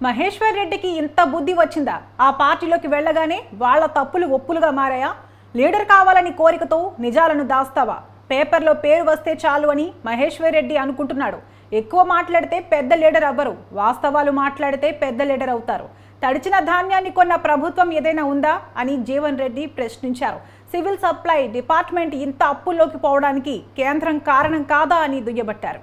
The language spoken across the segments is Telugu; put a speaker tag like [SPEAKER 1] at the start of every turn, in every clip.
[SPEAKER 1] మహేశ్వర్ రెడ్డికి ఇంత బుద్ధి వచ్చిందా? ఆ పార్టీలోకి వెళ్ళగానే వాళ్ళ తప్పులు ఒప్పులుగా మారాయా? లీడర్ కావాలని కోరికతో నిజాలను దాస్తావా? పేపర్లో పేరు వస్తే చాలు అని మహేశ్వర్ రెడ్డి అనుకుంటున్నాడు. ఎక్కువ మాట్లాడితే పెద్ద లీడర్ అవ్వరు, వాస్తవాలు మాట్లాడితే పెద్ద లీడర్ అవుతారు. తడిచిన ధాన్యాన్ని కొన్న ప్రభుత్వం ఏదైనా ఉందా అని జీవన్ రెడ్డి ప్రశ్నించారు. సివిల్ సప్లై డిపార్ట్మెంట్ ఇంత అప్పుల్లోకి పోవడానికి కేంద్రం కారణం కాదా అని దుయ్యబట్టారు.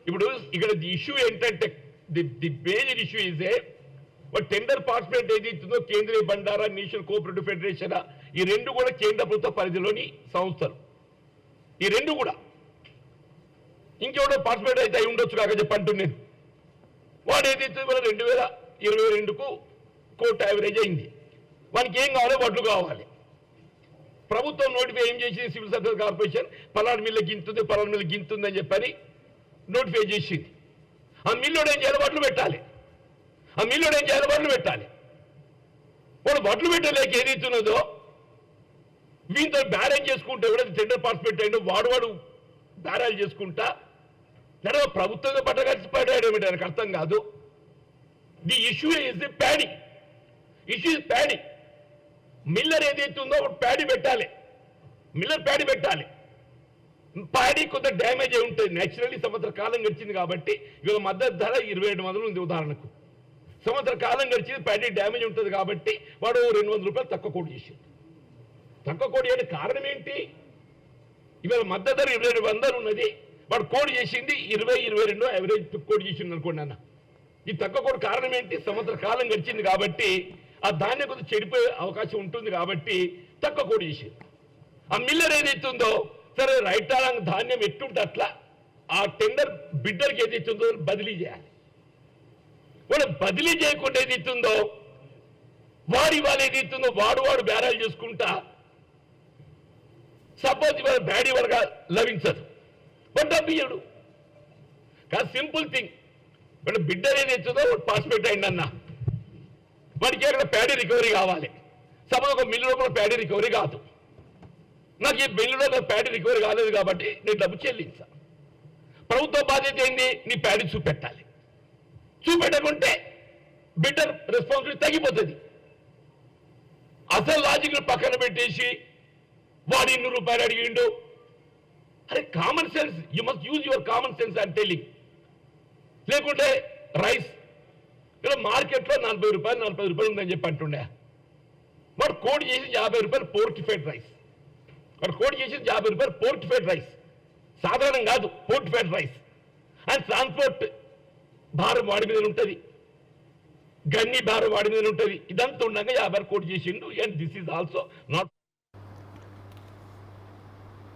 [SPEAKER 2] ఇప్పుడు ఇక్కడ ఇష్యూ ఏంటంటే the major issue is tender participate ఏదైతుందో కేంద్రీయ బండారా, నేషనల్ కోఆపరేటివ్ ఫెడరేషన్, ఈ రెండు కూడా కేంద్ర ప్రభుత్వ పరిధిలోని సంస్థలు. ఈ రెండు కూడా ఇంకెవడో పార్టిసిపేట్ అయితే అయి ఉండొచ్చు కాక చెప్పంటున్నాను నేను. వాడు ఏదైతే 2022కు కోర్టు యావరేజ్ అయింది. వానికి ఏం కావాలో వడ్లు కావాలి. ప్రభుత్వం నోటిఫై ఏం చేసింది? సివిల్ సప్లైస్ కార్పొరేషన్ పలానా మిల్ల గింతుంది, పలానా మిల్ల గింతుంది అని చెప్పని నోటిఫై చేసింది. ఆ మిల్లుడు ఏం చేయాలి? వడ్లు పెట్టాలి. ఆ మిల్లుడు ఏం చేయాలి? వడ్లు పెట్టాలి. వాడు వడ్లు పెట్టలేక ఏదైతున్నదో వీంతో బ్యారేజ్ చేసుకుంటే ఎవడైతే టెండర్ పార్టిసిపేట్ అయిందో వాడు బ్యారేజ్ చేసుకుంటా లేదా ప్రభుత్వంగా పట్టగలిసిపోయాడు ఏమిటి నాకు అర్థం కాదు. The issue is the paddy. Issue is paddy. Miller ఏదైతుందో ప్యాడీ పెట్టాలి. మిల్లర్ ప్యాడీ పెట్టాలి. ప్యాడీ కొంత డ్యామేజ్ అయి ఉంటుంది. నేచురల్లీ సంవత్సర కాలం గడిచింది కాబట్టి ఇవాళ మద్దతు ధర 2700 ఉంది ఉదాహరణకు. సంవత్సర కాలం గడిచింది, ప్యాడీ డ్యామేజ్ ఉంటుంది కాబట్టి వాడు 200 రూపాయలు తక్కువ కోట్ చేసింది. తక్కువ కోట్ చేయడానికి కారణం ఏంటి? ఇవాళ మద్దతు ధర 2700 ఉన్నది, వాడు కోడ్ చేసింది 20-22 యావరేజ్ కోడ్ చేసింది అనుకోండి అన్న. ఈ తక్కువ కోడ్ కారణం ఏంటి? సంవత్సర కాలం గడిచింది కాబట్టి ఆ ధాన్యం కొంచెం చెడిపోయే అవకాశం ఉంటుంది కాబట్టి తక్కువ కోడ్ చేసింది. ఆ మిల్లర్ ఏదైతుందో సరే రైతాంగ ధాన్యం ఎట్టుంటే అట్లా ఆ టెండర్ బిడ్డర్కి ఏదైతుందో బదిలీ చేయాలి. వాడు బదిలీ చేయకుండా ఏదైతుందో వాడు ఇవాళ ఏదైతుందో వాడు బేరాలు చేసుకుంటా సపోజ్ ఇవాళ బ్యాడీ వాళ్ళగా లభించదు, బట్ డబ్బియ్యడు. కాదు సింపుల్ థింగ్. వాడు బిడ్డర్ ఏదైతుందో పార్టిసిపేట్ అయిందన్న వాడికి అక్కడ ప్యాడీ రికవరీ కావాలి. సపోజ్ ఒక మిల్లులో కూడా ప్యాడీ రికవరీ కాదు. నాకు ఈ బిల్లులో నాకు ప్యాడీ రికవరీ కాలేదు కాబట్టి నేను డబ్బు చెల్లించా. ప్రభుత్వ బాధ్యత ఏంది? నీ ప్యాడీ చూపెట్టాలి. చూపెట్టకుంటే బిడ్డర్ రెస్పాన్సిబిలిటీ తగ్గిపోతుంది. అసలు లాజిక్ పక్కన పెట్టేసి వాడు 200 రూపాయలు అడిగిండు. అరే common sense, you must use your common sense and telling. లేకుంటే రైస్ ఇలా మార్కెట్లో 40 రూపాయలు 45 రూపాయలు ఉందని చెప్పి అంటుండే. వాడు కోడ్ చేసి 50 రూపాయలు పోర్టిఫైడ్ రైస్. వాడు కోడ్ చేసేది 50 రూపాయలు పోర్టిఫైడ్ రైస్. సాధారణం కాదు, పోర్టిఫైడ్ రైస్. అండ్ ట్రాన్స్పోర్ట్ భారం వాడి మీద ఉంటుంది, గన్ని భారం వాడి మీద ఉంటుంది. ఇదంతా ఉండగా 50 కోడ్ చేసిండు. And this is also not